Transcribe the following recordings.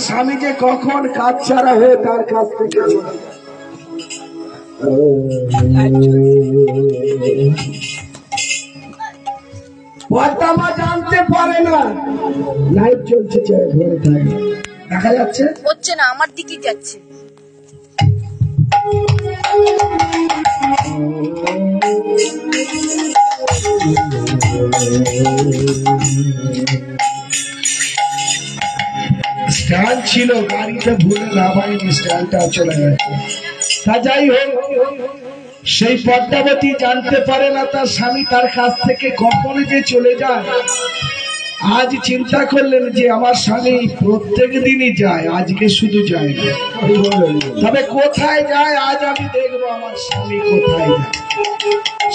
স্বামী যে কখন কাজ ছাড়া হয়ে তার কাছ থেকে পদ্মা জানতে পারে না। লাইট চলছে, ঘরে থাকে, দেখা যাচ্ছে হচ্ছে না, আমার দিকেই যাচ্ছে। স্ট্যান্ড ছিল, গাড়িতে ভুলে নামাইনি, স্ট্যান্ডটা চলে গেছে। তা যাই হোক, সেই পদ্মাবতী জানতে পারে না তার স্বামী তার কাছ থেকে কখন যে চলে যায়। আজ চিন্তা করলেন যে আমার স্বামী প্রত্যেক দিনই যায়, আজকে শুধু যায় না। তবে কোথায় যায় আজ আমি দেখবো আমার স্বামী কোথায় যায়।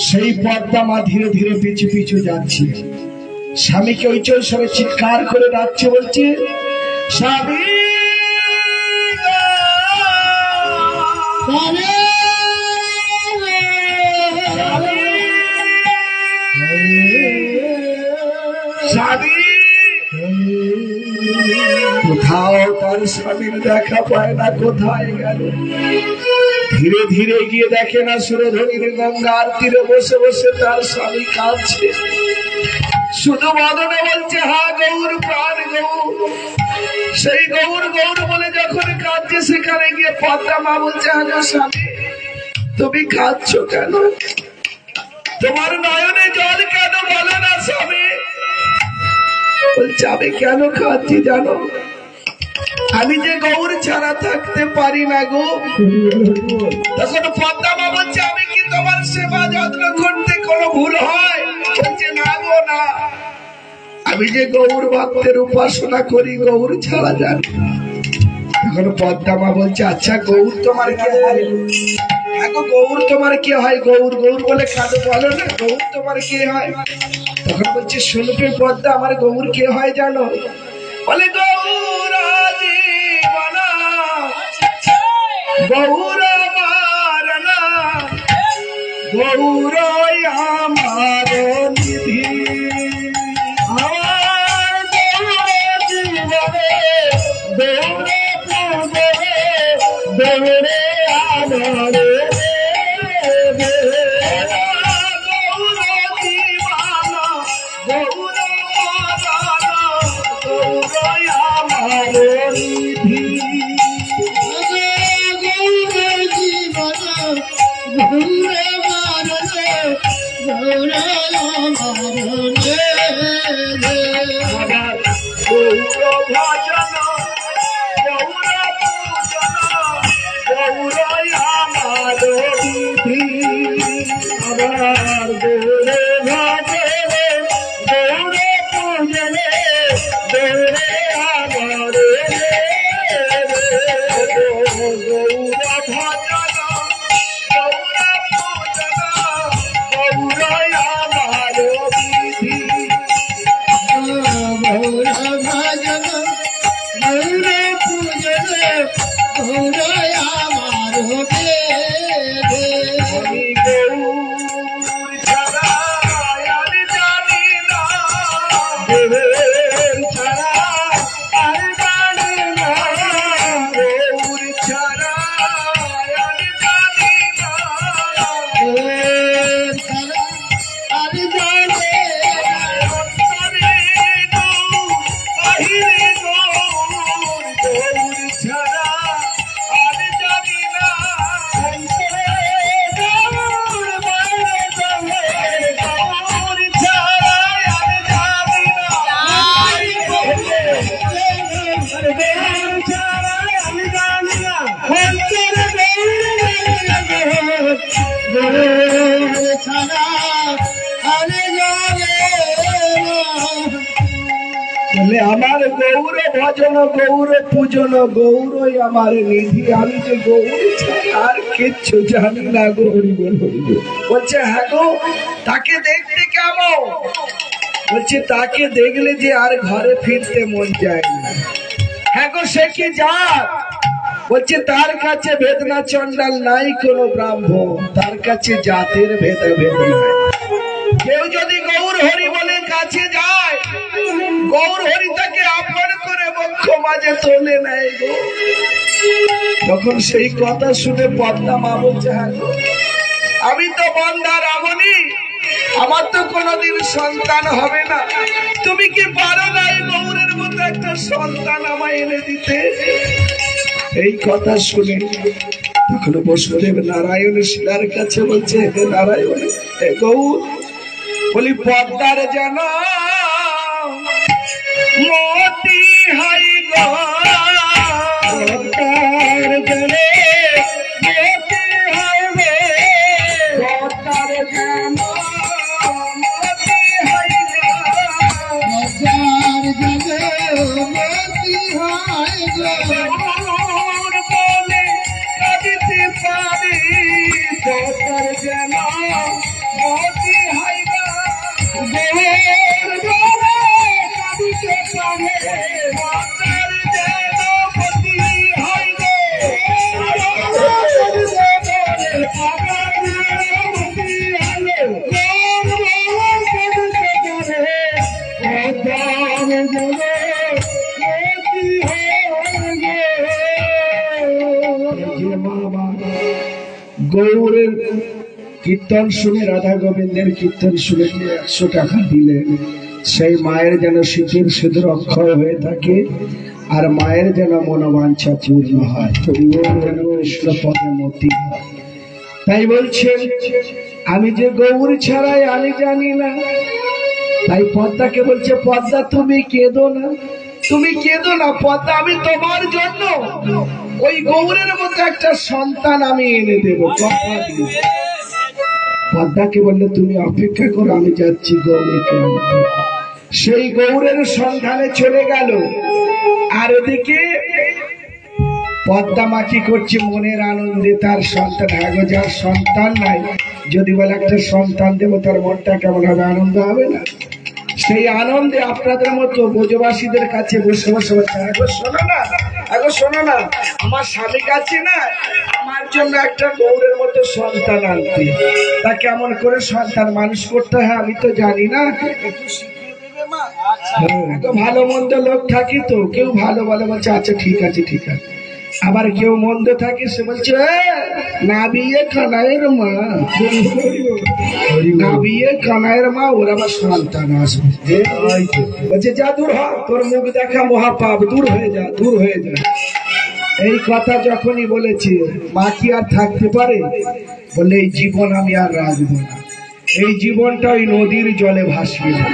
সেই পদ্মা মা ধীরে ধীরে পিছু পিছু যাচ্ছে, স্বামীকে ওই সবে চিৎকার করে ডাকছে, বলছে স্বামী কোথাও তার স্বামীর দেখা পায় না, কোথায় গেল। ধীরে ধীরে গিয়ে দেখে না সুরধনীর গঙ্গার তীরে বসে বসে তার স্বামী কাঁদছে, শুধু বদনে বলছে হা গৌর প্রাণ গৌর। সেই গৌর গৌর বলে যখন কাঁদছে, সেখানে গিয়ে পদ্মা মা বলছে হ্যাঁ স্বামী তুমি কাঁদছো কেন, তোমার নয়নে জল কেন, বলো না স্বামী। বলছে আমি কেন কাঁদছি জানো, আমি যে গৌর ছাড়া থাকতে পারি না গো। তখন পদ্মা মা বলছে আমি কি তোমার সেবা যত্ন করতে কোনো ভুল হয়? বলছে না গো না, আমি যে গৌর ভক্তের উপাসনা করি, গৌর ছাড়া জানি। তখন পদ্মা মা বলছে আচ্ছা গৌর তোমার কে হয়? দেখো গৌর তোমার কে হয়? গৌর গৌর বলে কাঁদো, বলো না গৌর তোমার কে হয়? তখন বলছে শুনবে পদ্মা আমার গৌর কে হয় জানো? বলে গৌর জীবনা গৌর মারনা গৌর আমার নিধি। দৌড়ে আমার আমার গৌর ভজন গৌর পূজন গৌরই আমার নিধি, আমি যে গৌর আর কিচ্ছু জানি না। গৌরী বলছে হ্যাঁ গো তাকে দেখতে কেমন? বলছে তাকে দেখলে যে আর ঘরে ফিরতে মন যায় না। হ্যাঁ গো সে কি জাত? বলছে তার কাছে বেদনা চন্ডাল নাই কোন ব্রাহ্মণ, তার কাছে জাতের ভেদাভেদ নাই। কেউ যদি গৌর হরি বলে কাছে যায়, গৌর হরি তাকে আপন করে বক্ষ মাঝে তোলে নাই গো। তখন সেই কথা শুনে পদ্মা মা বলছে, হ্যাঁ গো, আমি তো বন্ধা রামণী, আমার তো কোনোদিন সন্তান হবে না, তুমি কি পারো না এই গৌরের মতো একটা সন্তান আমায় এনে দিতে? এই কথা শুনে তখন বসুদেব নারায়ণ শিলার কাছে বলছে, হে নারায়ণ, হে গৌর, বলি পদ্মার যেন মতি হাই গো, পদ্মার যেন মতি হাই রে, পদ্মার যেন মতি হাই গো, পদ্মার যেন মতি হাই গো, বলে কাঁদিতে পারি, পদ্মার যেন মতি হাই গো, গৌরের কীর্তন শুনে, রাধা গোবিন্দের কীর্তন শুনে 100 টাকা দিলে সেই মায়ের যেন শীতের সিঁদুর অক্ষয় হয়ে থাকে, আর মায়ের যেন মনোবাঞ্ছা পূর্ণ হয়, যেন কৃষ্ণ পদে মতি হয়। তাই বলছেন, আমি যে গৌর ছাড়াই আমি জানি না। তাই পদ্মাকে বলছে, পদ্মা তুমি কেঁদো না, তুমি কেঁদো না পদ্মা, আমি তোমার জন্য ওই গৌরের মতো একটা সন্তান আমি এনে দেবো, কথা দিই। পদ্মাকে বললে, তুমি অপেক্ষা করো, আমি যাচ্ছি গৌরকে আনতে। সেই গৌরের সন্ধানে চলে গেল। আর ওদিকে পদ্মা মা কি করছে, মনের আনন্দে তার সন্তান, হাগো যার সন্তান নাই, যদি বলে একটা সন্তান দেবো, তার মনটা কেমন হবে, আনন্দ হবে না? সেই আনন্দে আপনাদের মতো ব্রজবাসীদের কাছে বসে বসে বলছে, আগো শোনো না, আগো শোনো না, আমার স্বামী কাছে না আমার জন্য একটা গৌরের মতো সন্তান আনতে, তা কেমন করে সন্তান মানুষ করতে হয় আমি তো জানি না, একটু শিখিয়ে দেবে মা? ভালো মন্দ লোক থাকি তো, কেউ ভালো বলে, বলছে আচ্ছা ঠিক আছে ঠিক আছে, আবার কেউ মন্দ থাকে, সে বলছে না বিয়ে কানাইয়ের মা, না বিয়ে কানাইয়ের মা, ওর আবার সন্তান আসবে, বলছে যা দূর হ, তোর মুখ দেখা মহাপাপ, দূর হয়ে যা, দূর হয়ে যা। এই কথা যখনই বলেছে, মা কি আর থাকতে পারে? বলে এই জীবন আমি আর রাখবো না, এই জীবনটা ওই নদীর জলে ভাসবে না।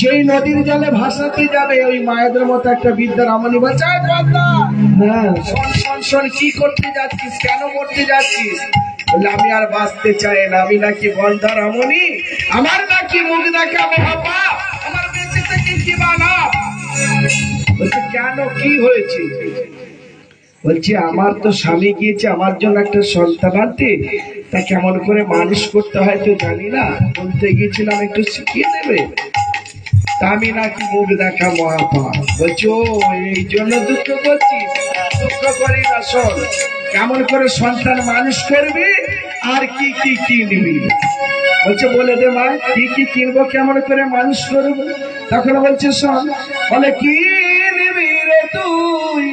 যেই নদীর জলে ভাসাতে যাবে, ওই মায়েদের মতো একটা বিদ্যা রামণী বলছে, হ্যাঁ শোন শোন শোন, কি করতে যাচ্ছিস, কেন মরতে যাচ্ছিস? বলে আমি আর বাঁচতে চাই না, আমি নাকি বন্ধা রামণী, আমার নাকি মুখ দেখা মহাপাপ, আমার বেঁচে থেকে কি বানাব? বলছে কেন, কি হয়েছে? বলছি আমার তো স্বামী গিয়েছে আমার জন্য একটা সন্তান আনতে, তা কেমন করে মানুষ করতে হয় তো জানি না, বলতে গিয়েছিলাম একটু শিখিয়ে দেবে, আমি নাকি মুখ দেখা মহাপাপ। বলছো এই জন্য দুঃখ করছিস? দুঃখ করি না, শোন কেমন করে সন্তান মানুষ করবি আর কি কি কিনবি। বলছে বলে দে মা, কি কি কিনবো, কেমন করে মানুষ করবো? তখন বলছে শোন, বলে কিনবি রে তুই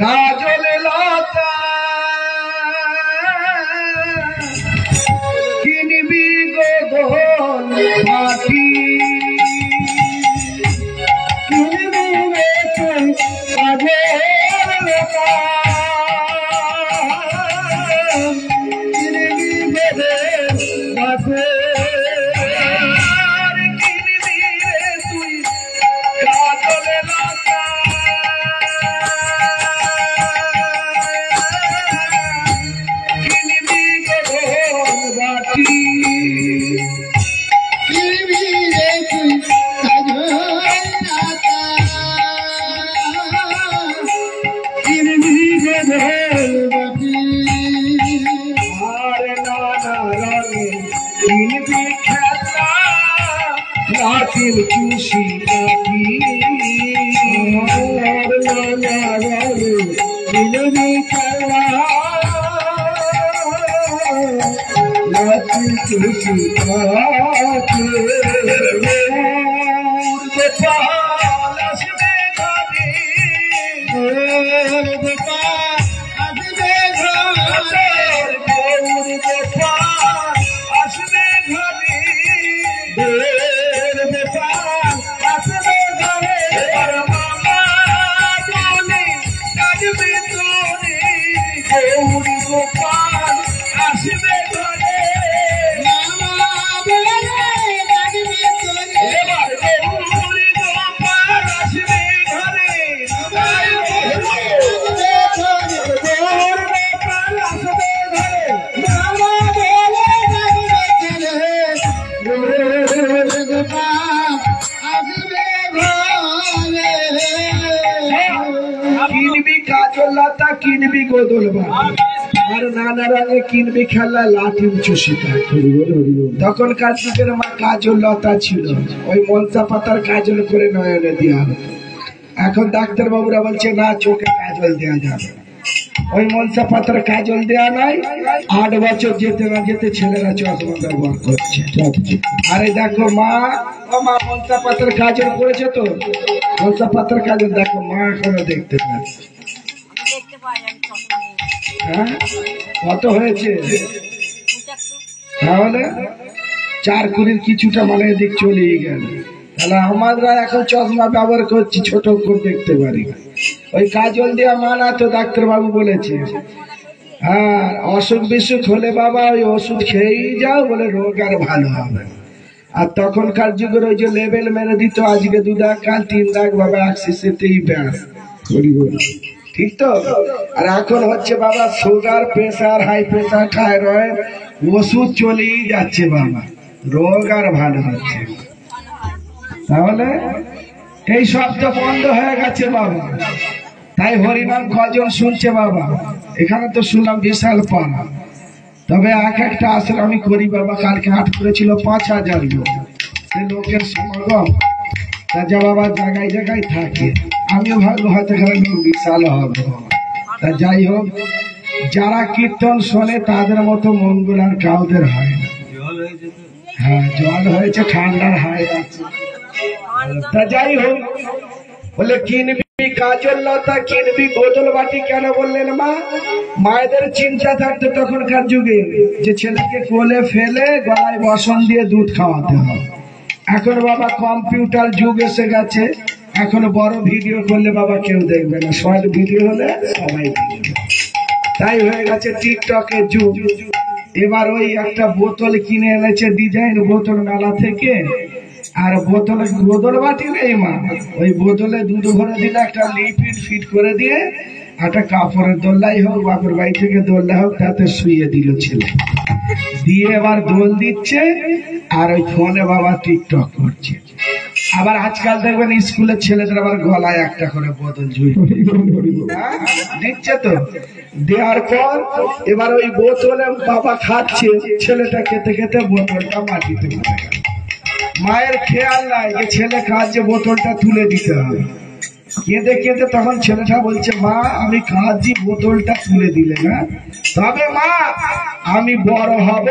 কাজল লতা, কিনবি গোধন মাটি, চুষি কাঠি চুষি কাঠি গোপাল আসবে ঘরে কিনবি কাজল লতা, কিনবি গোদল বাটি, আর নানা রঙে কিনবি খেলা লাঠি চষিতা। তখনকার যুগের মা কাজল লতা ছিল, ওই মনসা পাতার কাজল করে নয়নে দেওয়া হতো। এখন ডাক্তার বাবুরা বলছে না, চোখে কাজল দেওয়া যাবে, ওই মনসা পাতার কাজল দেওয়া নাই। 8 বছর যেতে না যেতে ছেলেরা চশমা ব্যবহার করছে। আরে দেখো মা, ও মা মনসা পাতার কাজল করেছে তো, মনসা পাতার কাজল দেখো মা এখনো দেখতে পাচ্ছে। দেখতে পাই আমি চশমা নেই। হ্যাঁ, কত হয়েছে? 75। তাহলে 4 কুড়ির কিছুটা মানে এদিক চলেই গেল। তাহলে আমরা এখন চশমা ব্যবহার করছি, ছোট করে দেখতে পারি না। ওই কাজল দেওয়া মানা তো ডাক্তার বাবু বলেছে। হ্যাঁ, অসুখ বিসুখ হলে বাবা ওই ওষুধ খেয়েই যাও, বলে রোগ আর ভালো হবে। আর তখনকার যুগের ওই যে লেবেল মেরে দিত, আজকে 2 দাগ কাল 3 দাগ বাবা অ্যাক্সিসেতেই ব্যাস। ঠিক তো? আর এখন হচ্ছে বাবা sugar, pressure, high pressure, thyroid, ওষুধ চলেই যাচ্ছে বাবা, রোগ আর ভালো হচ্ছে। তাহলে এই সব তো বন্ধ হয়ে গেছে বাবা। তাই হরিনাম কজন শুনছে বাবা? এখানে তো শুনলাম বিশাল পাড়া, তবে এক একটা আসলে আমি করি বাবা। কালকে হাট করেছিল 5000 লোক, সে লোকের সমাগম। তা যা বাবা জায়গায় জায়গায় থাকে, আমিও ভাববো হয়তো এখানে লোক বিশাল হবে বাবা। তা যাই হোক, যারা কীর্তন শোনে তাদের মতো মঙ্গল আর কাউদের হয় না। হ্যাঁ, জল হয়েছে, ঠান্ডার হায় আছে। তা যাই হোক, বলে কিনবি কাজল লতা, কিনবি গোদল বাটি। কেন বললেন মা? মায়েদের চিন্তা থাকতো তখনকার যুগে যে ছেলেকে কোলে ফেলে গলায় বসন দিয়ে দুধ খাওয়াতে হবে। এখন বাবা কম্পিউটার যুগ এসে গেছে, এখন বড় ভিডিও করলে বাবা কেউ দেখবে না, শর্ট ভিডিও হলে সবাই দেখবে। তাই হয়ে গেছে টিকটকের যুগ। এবার ওই একটা বোতল কিনে এনেছে, ডিজাইন বোতল মেলা থেকে। আর বোতলে গোদল বাটি নেই মা, ওই বোতলে দুধ ভরে দিলে একটা লিপিড ফিট করে দিয়ে একটা কাপড়ের দোল্লাই হোক, বাপের বাড়ি থেকে দোল্লা হোক, তাতে শুয়ে দিল ছেলে, দিয়ে এবার দোল দিচ্ছে আর ওই ফোনে বাবা টিকটক করছে। আবার আজকাল দেখবেন স্কুলের ছেলেদের আবার গলায় একটা করে বোতল ঝুড়ি দিচ্ছে তো। দেওয়ার পর এবার ওই বোতলে বাবা খাচ্ছে, ছেলেটা খেতে খেতে বোতলটা মাটিতে পড়ে গেল। মায়ের খেয়াল নাই যে ছেলে খাচ্ছে, বোতলটা তুলে দিতে হবে। কেঁদে কেঁদে তখন ছেলেটা বলছে, মা আমি খাচ্ছি, বোতলটা তুলে দিলে না, তবে মা আমি বড় হব,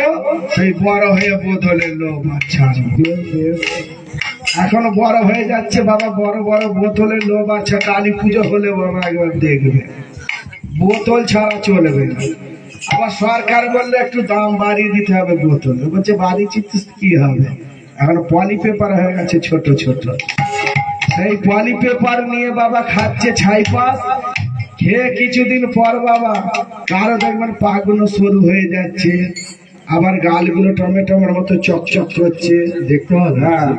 সেই বড় হয়ে বোতলের লোভ আচ্ছা। এখন বড় হয়ে যাচ্ছে বাবা, বড় বড় বোতলের লোভ আছে। কালী পুজো হলে বাবা একবার দেখবে, বোতল ছাড়া চলবে না। আবার সরকার বললে একটু দাম বাড়িয়ে দিতে হবে বোতল, বলছে বাড়িয়েছি কি হবে, এখন পলি পেপার হয়ে গেছে ছোট ছোট। সেই পলি পেপার নিয়ে বাবা খাচ্ছে ছাইপাস। খেয়ে কিছুদিন পর বাবা কারো দেখবেন পাগুলো সরু হয়ে যাচ্ছে, আবার গালগুলো টমেটোর মতো চকচক করছে, দেখতে হবে। হ্যাঁ,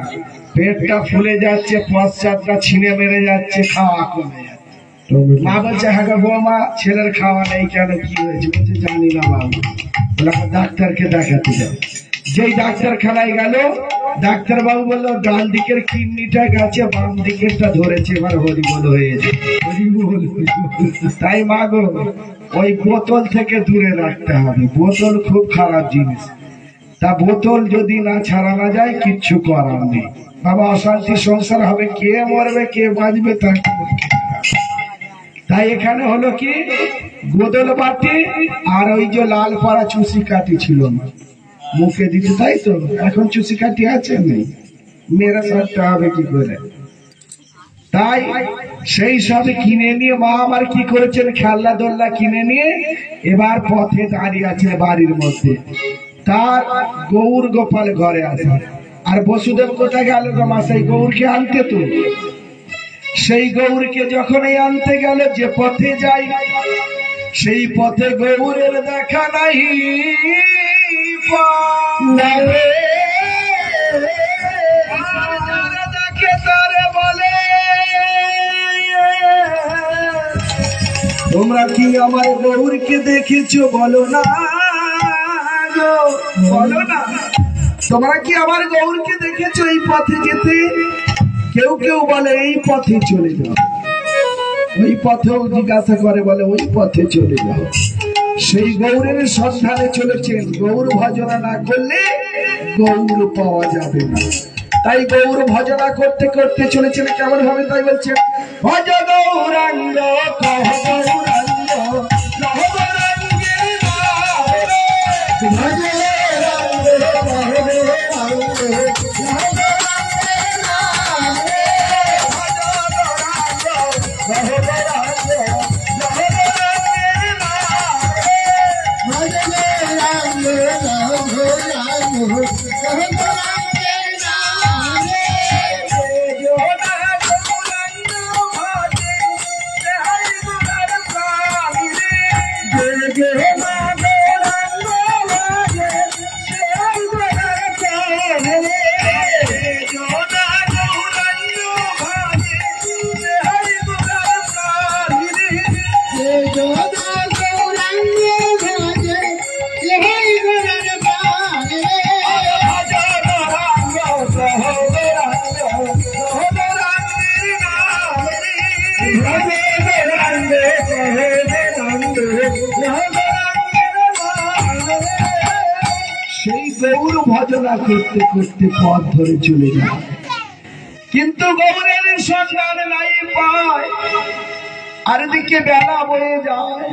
পেটটা ফুলে যাচ্ছে, পশ্চাৎটা ছিঁড়ে মেরে যাচ্ছে, খাওয়া কমে যাচ্ছে। মা বলছে, হ্যাঁ গো বৌমা, ছেলের খাওয়া নেই কেন, কি হয়েছে? বলছে জানি না বাবু, ডাক্তারকে দেখাতে যাও। যেই ডাক্তারখানায় গেল, ডাক্তার বাবু বললো ডান দিকের কিডনিটা গেছে, বাম দিকেরটা ধরেছে, এবার হরিবোল হয়েছে। তাই মা গো, ওই বোতল থেকে দূরে রাখতে হবে, বোতল খুব খারাপ জিনিস। তা বোতল যদি না ছাড়ানো যায় কিচ্ছু করার নেই বাবা, অশান্তি সংসার হবে, কে মরবে কে বাঁচবে তার। তাই এখানে হলো কি, গোদল বাটি আর ওই যে লাল পাড়া চুষি কাটি ছিল মুখে দিতে, তাই তো। এখন চুষি কাটি আছে নেই, মেরে সারতে হবে কি করে। তাই সেই সব কিনে নিয়ে মা আমার কি করেছেন, খেলনা দোলনা কিনে নিয়ে এবার পথে দাঁড়িয়ে আছে বাড়ির মধ্যে। তার গৌর গোপাল ঘরে আছে। আর বসুদেব কোথায় গেল গো মা সেই গৌরকে আনতে? তো সেই গৌরকে যখনই আনতে গেল, যে পথে যাই সেই পথে গৌরের দেখা নাই। দেখে তারে বলে, তোমরা কি আমার গৌরকে দেখেছো? বলো না গো, বলো না, তোমরা কি আমার গৌরকে দেখেছো এই পথে যেতে? কেউ কেউ বলে এই পথে চলে যাও, ওই পথেও জিজ্ঞাসা করে, বলে ওই পথে চলে যাও। সেই গৌরের সন্ধানে চলেছেন। গৌর ভজনা না করলে গৌর পাওয়া যাবে না। তাই গৌর ভজনা করতে করতে চলেছেন কেমন ভাবে, তাই বলছেন ভজ গৌরাঙ্গ কহ গৌরাঙ্গ কহ গৌরাঙ্গের নাম রে, ভজ গৌরাঙ্গ কহ গৌরাঙ্গ কহ গৌরাঙ্গের নাম রে, ভজ গৌরাঙ্গ কহ গৌরাঙ্গ কহ গৌরাঙ্গের নাম রে, ভজ গৌরাঙ্গ কহ গৌরাঙ্গ কহ গৌরাঙ্গের নাম রে, সেই গৌর ভজনা করতে করতে পথ ধরে চলে যায়, কিন্তু গৌরের সন্ধান নাই পায়। আর দিকে বেলা বয়ে যায়।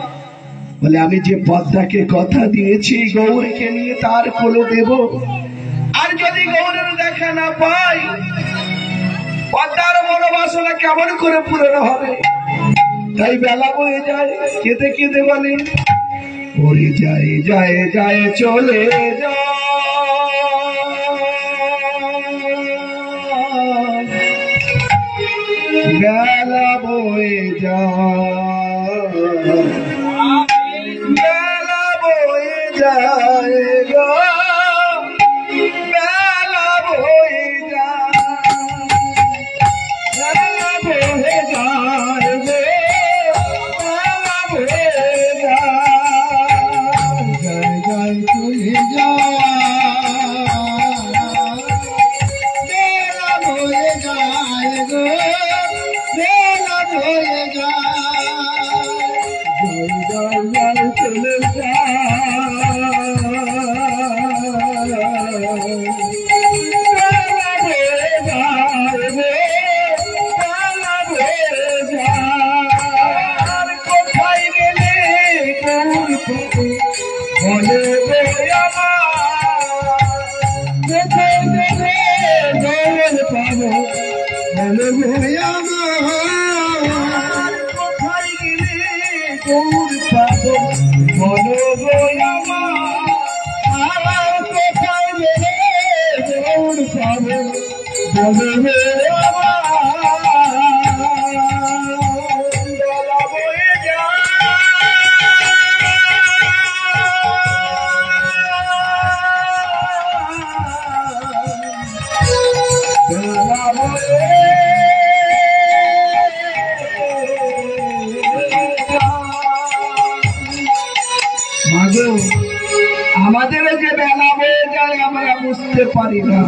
বলে আমি যে পদ্মাকে কথা দিয়েছি গৌরকে নিয়ে তার কোলে দেব, আর যদি গৌরের দেখা না পাই পদ্মার মনোবাসনা কেমন করে পূরণ হবে? তাই বেলা বয়ে যায়। কেঁদে কেঁদে বলে, ওরে যায় যায় যায় চলে যায়, বেলা বয়ে যায়, বেলা বয়ে যায় গো, বেলা বয়ে যায়, বেলা বয়ে যায় গো, বেলা বয়ে যায়, যায় যায় চলে যায়, বেলা বয়ে যায় গো, বেলা বয়ে যায়, যায় যায় চলে কোথায় গেলে বলে কোথায় গেলে গৌর পাবো, বলে কোথায় গেলে গৌর পাবো, বলো গো আমার কোথায় গেলে গৌর পাবো, বলো গো আমাদের যে বেলা বয়ে যায় আমরা বুঝতে পারি না।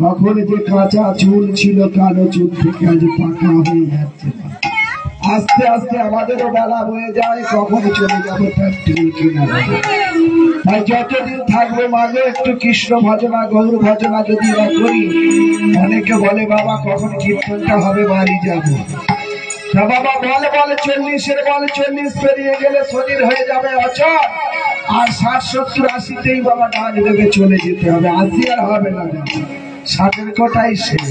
কখন যে কাঁচা চুল ছিল কালো চুল থেকে আজ পাকা হয়ে যাচ্ছে, আস্তে আস্তে আমাদেরও বেলা বয়ে যায়, কখন চলে যাবো তার ঠিক কিনা। তাই যতদিন থাকবো মাঝে একটু কৃষ্ণ ভজনা গৌর ভজনা যদি না করি, অনেকে বলে বাবা কখন কীর্তনটা হবে, বাড়ি যাবো। তা বাবা বলে 40-এর বলে 40 পেরিয়ে গেলে শরীর হয়ে যাবে অচল, আর 60-70-80তেই বাবা ডাক দেবে চলে যেতে হবে, 80 আর হবে না, 60-এর কোটাই শেষ।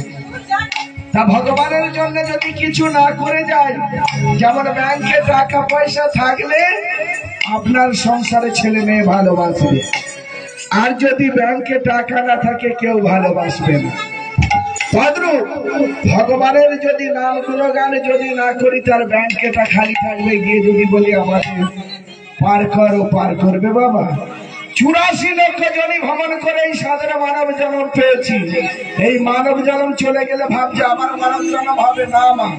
তা ভগবানের জন্য যদি কিছু না করে যায়, যেমন ব্যাংকে টাকা পয়সা থাকলে আপনার সংসারে ছেলে মেয়ে ভালোবাসবে, আর যদি ব্যাংকে টাকা না থাকে কেউ ভালোবাসবে না। তদ্রূপ ভগবানের যদি নাম গুণগান যদি না করি, তার ব্যাংকেটা খালি থাকবে, গিয়ে যদি বলি আমাদের পার করো, পার করবে বাবা? 84 লক্ষ জনই ভ্রমণ করে এই সাধারণ মানব জন্ম পেয়েছি। এই মানব জন্ম চলে গেলে ভাবছে আমার মানব জন্ম হবে না। মা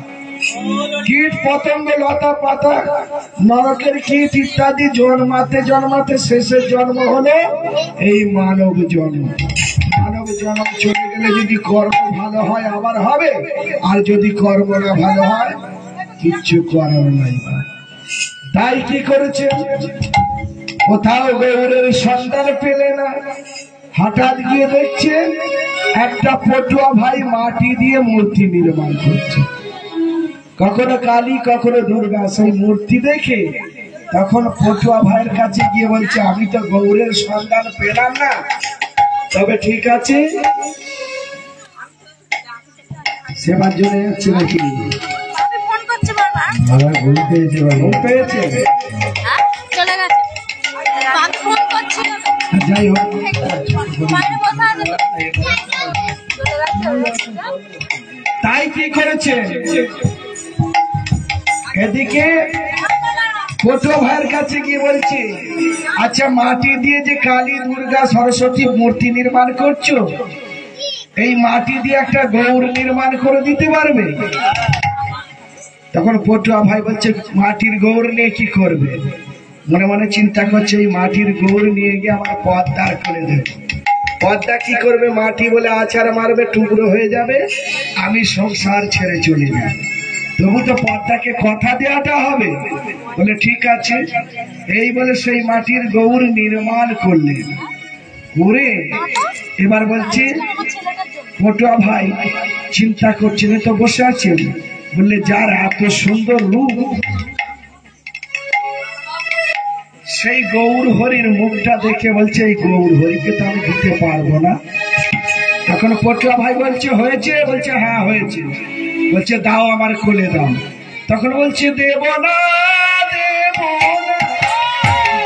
কীট পতঙ্গ লতা পাতা নরকের কীট ইত্যাদি জন্মাতে জন্মাতে শেষের জন্ম হলো এই মানব জন্ম। মানব জন্ম চলে গেলে যদি কর্ম ভালো হয় আবার হবে, আর যদি কর্ম না ভালো হয় কিচ্ছু করার নাই। তাই কি করেছে, কোথাও গৌরের সন্তান পেলে না, হঠাৎ গিয়ে দেখছে একটা পটুয়া ভাই মাটি দিয়ে মূর্তি নির্মাণ করছে, কখনো কালী কখনো দুর্গা। সেই মূর্তি দেখে তখন পটুয়া ভাইয়ের কাছে গিয়ে বলছে আমি তো গৌরের সন্তান পেলাম না, তবে ঠিক আছে সেবার জন্য যাচ্ছে নাকি? ঘুম পেয়েছে, ঘুম পেয়েছে, যাই হোক। তাই কি করেছে, এদিকে পটুয়া ভাইয়ের কাছে গিয়ে বলছে আচ্ছা মাটি দিয়ে যে কালী দুর্গা সরস্বতী মূর্তি নির্মাণ করছো, এই মাটি দিয়ে একটা গৌর নির্মাণ করে দিতে পারবে? তখন পটুয়া ভাই বলছে মাটির গৌর নিয়ে কি করবে? মনে মনে চিন্তা করছে এই মাটির গৌর নিয়ে গিয়ে আমার পদ্মার করে দেবে। পদ্মা কি করবে? মাটি বলে আছাড় মারবে, টুকরো হয়ে যাবে, আমি সংসার ছেড়ে চলে যাব। তবু তো পদ্মাকে কথা দেওয়াটা হবে। বলে ঠিক আছে, এই বলে সেই মাটির গৌর নির্মাণ করলেন। করে এবার বলছে পটুয়া ভাই চিন্তা করছেন, তো বসে আছেন, বললে যার এত সুন্দর রূপ, সেই গৌর হরির মুখটা দেখে বলছে এই গৌর হরিকে তো আমি দিতে পারবো না। তখন পটুয়া ভাই বলছে হয়েছে? বলছে হ্যাঁ হয়েছে। বলছে দাও আমার কোলে দাও। তখন বলছে দেব না, দেব না,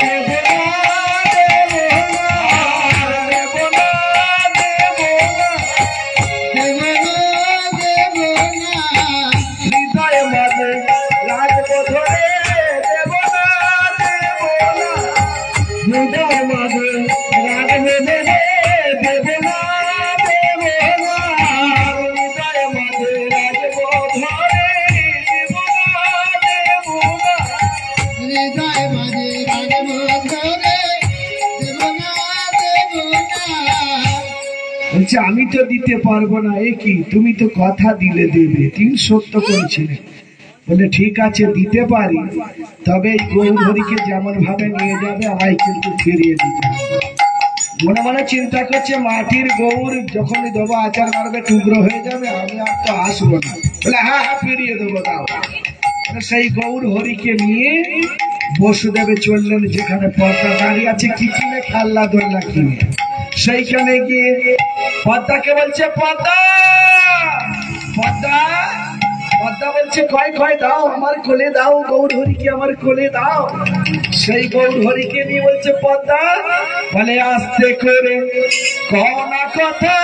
দেব না, দেব না, দেব না, দেব না, দেব না, হৃদয় মাঝে রাখবো ধরে, দেব না, দেব না, হৃদয় মাঝে রাখবো ধরে, দেব না, দেব না, হৃদয় মাঝে রাখবো ধরে, দেব না, দেব না, হৃদয় মাঝে রাখবো ধরে, দেব না, দেব না। বলছে আমি তো দিতে পারবো না। এ কি, তুমি তো কথা দিলে দেবে, তিনি সত্য করেছিলেন। বলে ঠিক আছে দিতে পারি, তবে এই গৌর হরিকে যেমন ভাবে নিয়ে যাবে আমায় কিন্তু ফিরিয়ে দিতে হবে। মনে মনে চিন্তা করছে মাটির গৌর যখনই দেবো আচার মারবে টুকরো হয়ে যাবে, আমি আর তো আসবো না। বলে হ্যাঁ হ্যাঁ ফিরিয়ে দেবো দাও। সেই গৌর হরিকে নিয়ে বসুদেবে চললেন যেখানে পদ্মা দাঁড়িয়ে আছে, কি কিনে খেলনা দোলনা কিনে। সেইখানে গিয়ে পদ্মাকে বলছে পদ্মা, পদ্মা, পদ্মা বলছে কয় কয় দাও, আমার কোলে দাও, গৌর হরিকে আমার কোলে দাও। সেই গৌর হরিকে নিয়ে বলছে পদ্মা, বলে আস্তে করে কও না কথা,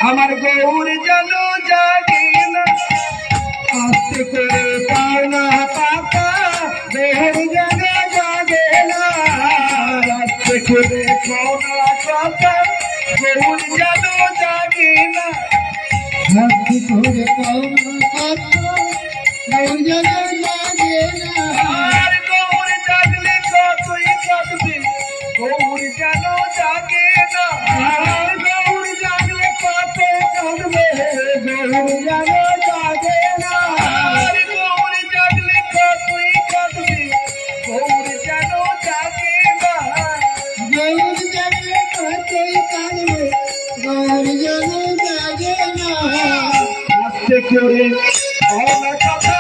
আমার গৌর যেন জাগে না, আস্তে করে কও না কথা, গৌর যেন জাগে না, আস্তে করে কও না কথা, গৌর যেন জাগে না, আস্তে করে কও না কথা, গৌর যেন জাগে না। আর গৌর জাগলে কতই কাঁদবে, গৌর যেন জাগে না, আর গৌর জাগলে কত কাঁদবে, গৌর যেন জাগে না, আর গৌর জাগলে কতই কাঁদবে, গৌর যেন জাগে না, গৌর জাগলে কতই কাঁদবে, গৌর যেন জাগে না। আস্তে করে আমার কথা,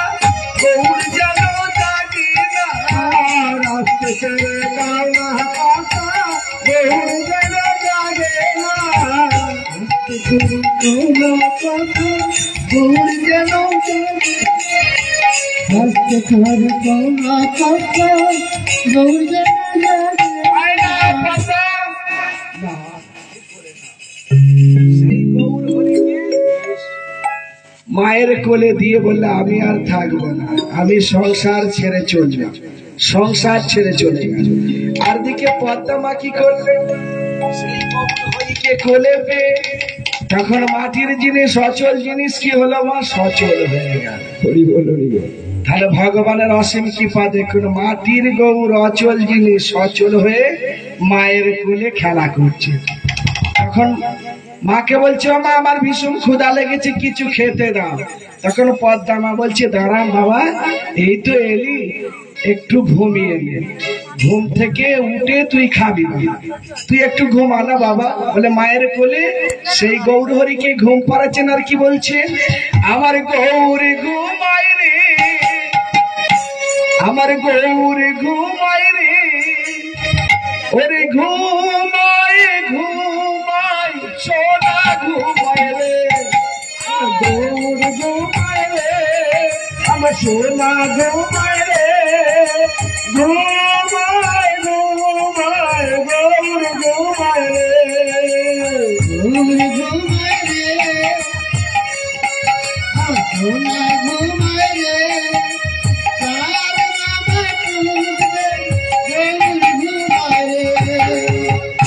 গৌর যেন জাগে না, আস্তে করে আমার কথা, গৌর যেন জাগে না, আস্তে করে আমার কথা, গৌর যেন হস্ত কর কোনা কত গৌর যেন সেই গৌর হরিকে মায়ের কোলে দিয়ে বললে আমি আর থাকবো না, আমি সংসার ছেড়ে চলে যাব, সংসার ছেড়ে চলে গেল। আর দিকে পদ্মা মা কি করলেন, সেই গৌর হরিকে কোলে পেয়ে তখন মাটির জিনিস অচল জিনিস কি হলো মা, সচল হয়ে গেল। হরি বল হরি বল। তাহলে ভগবানের অসীম কৃপা দেখুন, মাটির গৌর অচল জিনিস সচল হয়ে মায়ের কোলে খেলা করছে। তখন মাকে বলছে ও মা আমার ভীষণ ক্ষুধা লেগেছে, কিছু খেতে দাও। তখন পদ্মা মা বলছে দাঁড়া বাবা, এই তো এলি, একটু ঘুমিয়ে নে, ঘুম থেকে উঠে তুই খাবি, তুই একটু ঘুমা না বাবা। বলে মায়ের কোলে সেই গৌর হরিকে ঘুম পাড়াচ্ছেন। আর কি বলছে, আমার গৌরে ঘুমাই রে, আমার গৌরে ঘুমাই রে, ওরে ঘুমাই ঘুমাই সোনা ঘুমাই রে, গৌর ঘুমাই রে, আমার সোনা ঘুমাই রে, ঘুমাই ঘুমাই গৌর ঘুমাই রে, গৌর ঘুমাই রে, আমার সোনা ঘুমাই রে, গৌর ঘুমাই রে, গৌর ঘুমাই রে, ঘুমাই ঘুমাই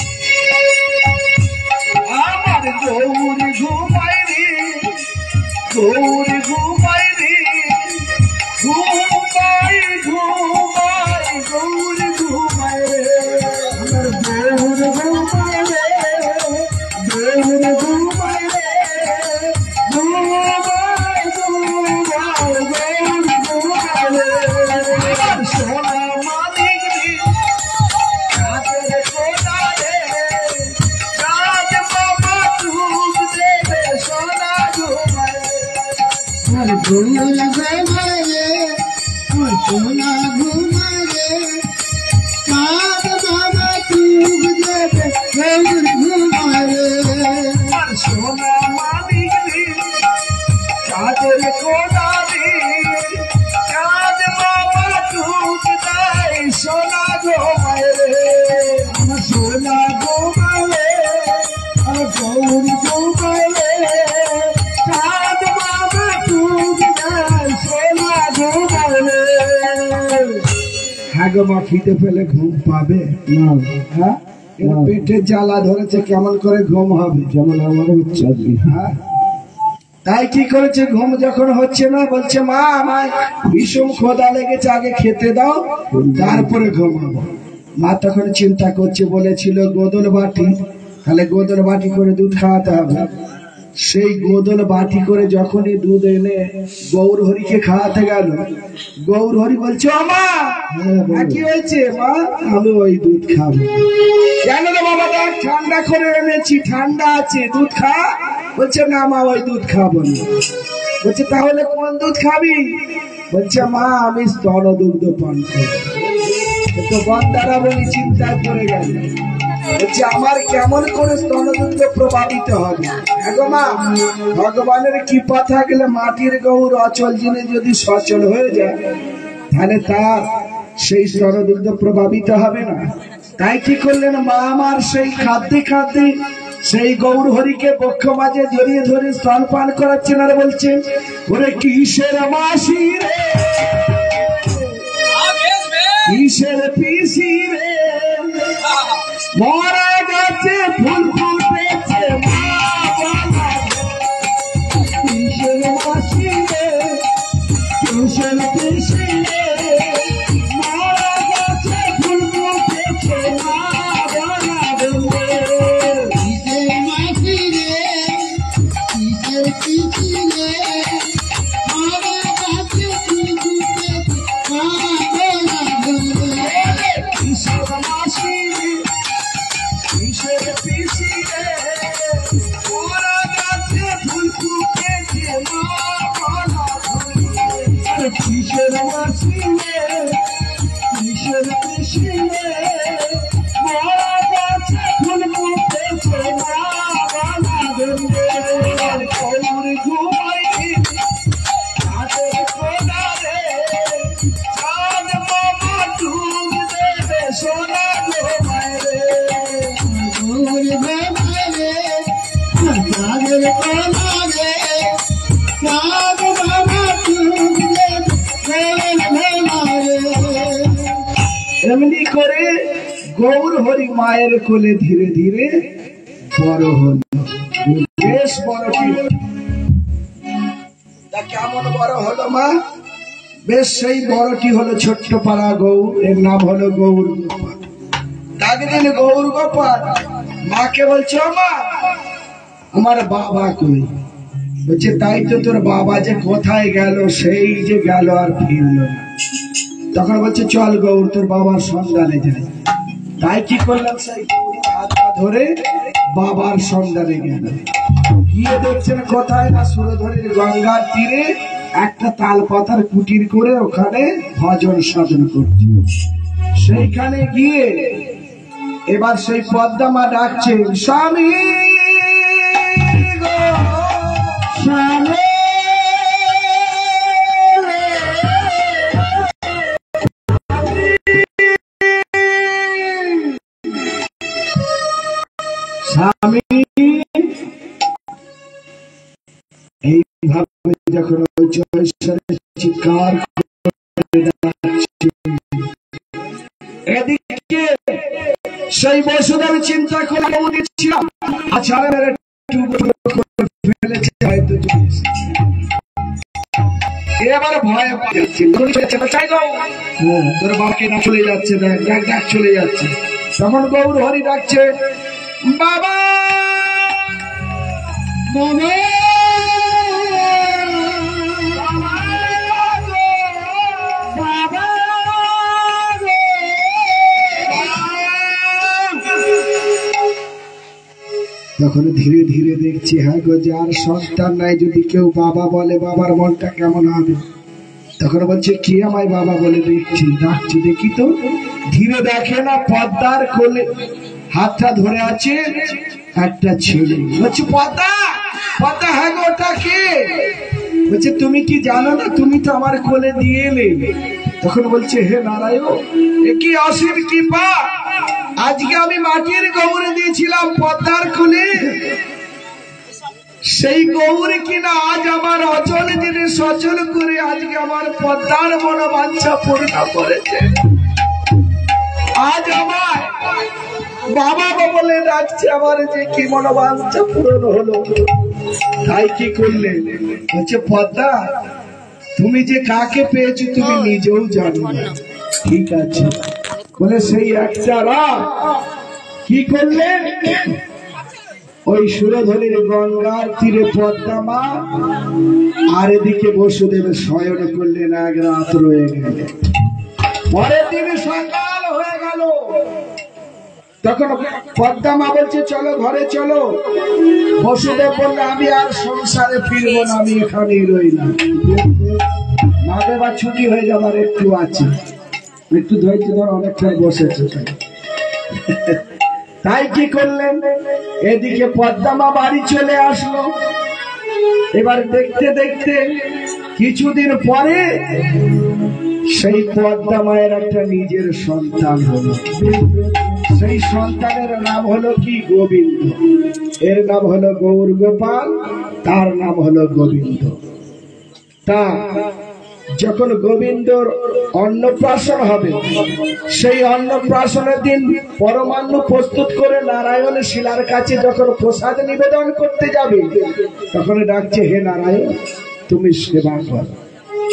গৌর ঘুমাই রে, আমার গৌর ঘুমাই রে, গৌর ঘুমাই রে, ঘুমাই ঘুমাই গৌর ঘুমাই রে, আমার সোনা মালিক রে, কাজের কোনা রে, কাজ বাবা তুম দেবে সোনা ঘুমাই রে, আমার গৌর ঘুমাই রে, আমার সোনা ঘুমাই রে, কাজ বাবা তুম দেবে গৌর ঘুমাই রে, আমার সোনা মালিক রে, কাজের কোনা রে, কাজ বাবা তুম দেয় সোনা ঘুমাই রে, আমার সোনা ঘুমাই রে, আমার গৌর ঘুমাই রে, কাজ বাবা তুম দেয় সোনা ঘুমাই রে। হ্যাঁ গো মা, খিদে পেলে ঘুম পাবে না? হ্যাঁ, পেটে জ্বালা ধরেছে, কেমন করে ঘুম হবে? যেমন আমার ইচ্ছা। হ্যাঁ, তাই কি করেছে, ঘুম যখন হচ্ছে না বলছে মা আমায় ভীষণ ক্ষুধা লেগেছে, আগে খেতে দাও তারপরে ঘুমাবো। মা তখন চিন্তা করছে, বলেছিল গোদল বাটি, তাহলে গোদল বাটি করে দুধ খাওয়াতে হবে। সেই গোদল বাটি করে যখনই দুধ এনে গৌর হরিকে খাওয়াতে গেল, গৌর হরি বলছে ও মা, কি হয়েছে মা, আমি ওই দুধ খাবো। কেন রে বাবা, দেখ ঠান্ডা করে এনেছি, ঠান্ডা আছে, দুধ খা। বলছে না মা, ওই দুধ খাবো না। বলছে তাহলে কোন দুধ খাবি? বলছে মা আমি স্তন দুগ্ধ পান করবো। তো বন্দারা বলি চিন্তা করে গেল, বলছে আমার কেমন করে স্তনদুগ্ধ প্রভাবিত হবে? দেখো মা, ভগবানের কৃপা থাকলে মাটির গৌর অচল জিনিস যদি সচল হয়ে যায়, তাহলে তার সেই স্তনদুগ্ধ প্রভাবিত হবে না। তাই কি করলেন মা আমার, সেই খাদ্যে খাদ্যে সেই গৌর হরিকে বক্ষ মাঝে জড়িয়ে ধরে স্তন পান করাচ্ছেন। আর বলছেন ওরে কিসের মাসি রে, কিসের পিসি রে, মরা গাছে ফুল ফুটেছে মা বলা, কিসের মাসি রে, কিসের পিসি রে, মরা গাছে ফুল ফুটেছে মা বলা, কিসের মাসি রে, কিসের পিসি রে, মরা গাছে ফুল ফুটেছে মা বলা, কিসের মাসি রে, কিসের পিসি রে, মরা গাছে ফুল ফুটেছে মা বলা, কিসের মাসি রে, কিসের পিসি রে, মরা গাছে ফুল ফুটেছে মা বলা, গৌর ঘুমাই রে, এমনি করে গৌর হরি মায়ের কোলে ধীরে ধীরে বড় হল। বেশ বড় কি তা কেমন বড় হলো মা? বেশ সেই বড়টি হলো ছোট্ট পাড়া গৌর, এর নাম হলো গৌর গোপাল। একদিন গৌর গোপাল মাকে বলছে, মা আমার বাবা কই? বলছে তাই তো, তোর বাবা যে কোথায় গেল, সেই যে গেল আর ফিরল না। তখন বলছে চল গৌর তোর বাবার সন্ধানে যাই। তাই কি করলাম, সেই হাতটা ধরে বাবার সন্ধানে গেল। গিয়ে দেখছেন কোথায় না সুরধরের গঙ্গার তীরে একটা তাল পাতার কুটির করে ওখানে ভজন সাধন করছে। সেইখানে গিয়ে এবার সেই পদ্মা মা ডাকছে, স্বামী গো স্বামী। স্বামী এইভাবে যখন ওই চিৎকার এদিকে সেই বসুদেব চিন্তা করে দিচ্ছিলাম, আচ্ছা ফেলেছে হয়তো এবার ভয় পাচ্ছি, তোর বাবাকে না চলে যাচ্ছে, ডাক ডাক চলে যাচ্ছে। তখন গৌর হরি ডাকছে, বাবা বাবা। তখন ধীরে ধীরে দেখছি, হ্যাঁ গো, যার সন্তান নাই যদি কেউ বাবা বলে বাবার মনটা কেমন হবে। তখন বলছে কি আমায় বাবা বলে দেখছি, ডাকছি দেখি তো। ধীরে দেখে না পদ্মার কোলে হাতটা ধরে আছে একটা ছেলে। বলছে পদ্মা পদ্মা, হ্যাঁ গো ওটা কে? বলছে তুমি কি জানো না, তুমি তো আমার কোলে দিয়ে এলে। তখন বলছে হে নারায়ণ, এ কি অসীম কৃপা, আজকে আমি মাটির গৌরে দিয়েছিলাম পদ্মার কোলে, সেই গৌর কিনা আজ আমার অচল জিনিস সচল করে আজকে আমার পদ্মার মনোবাঞ্ছা পূর্ণ করেছে। আজ আমার বাবা বলে ডাকছে, আমার যে কি মনোবাঞ্ছা পূরণ হলো। তাই কি করলে? বলছে পদ্মা, তুমি যে কাকে পেয়েছো তুমি নিজেও জানো না। ঠিক আছে বলে সেই একটা রাত কি করলে, ওই সুরধনীর গঙ্গার তীরে পদ্মা মা আর এদিকে বসুদেবের শয়ন করলেন। এক রাত রয়ে গেল। পরের দিন সকাল হয়ে গেল। তখন পদ্মা মা বলছে চলো ঘরে চলো। বসুদেব বললে আমি আর সংসারে ফিরবো না, আমি এখানেই রইলাম। মাঝে বা ছুটি হয়ে যাবার একটু আছে, একটু ধৈর্য ধর, অনেকক্ষণ বসেছে। তাই কি করলেন, এদিকে পদ্মা মা বাড়ি চলে আসলো। এবার দেখতে দেখতে কিছুদিন পরে সেই পদ্মা মায়ের একটা নিজের সন্তান হলো। সেই সন্তানের নাম হলো কি, গোবিন্দ। এর নাম হলো গৌর গোপাল, তার নাম হলো গোবিন্দ। তা যখন গোবিন্দর অন্নপ্রাশন হবে, সেই অন্নপ্রাশনের দিন পরমান্ন প্রস্তুত করে নারায়ণ শিলার কাছে যখন প্রসাদ নিবেদন করতে যাবে, তখন ডাকছে হে নারায়ণ তুমি সেবা কর।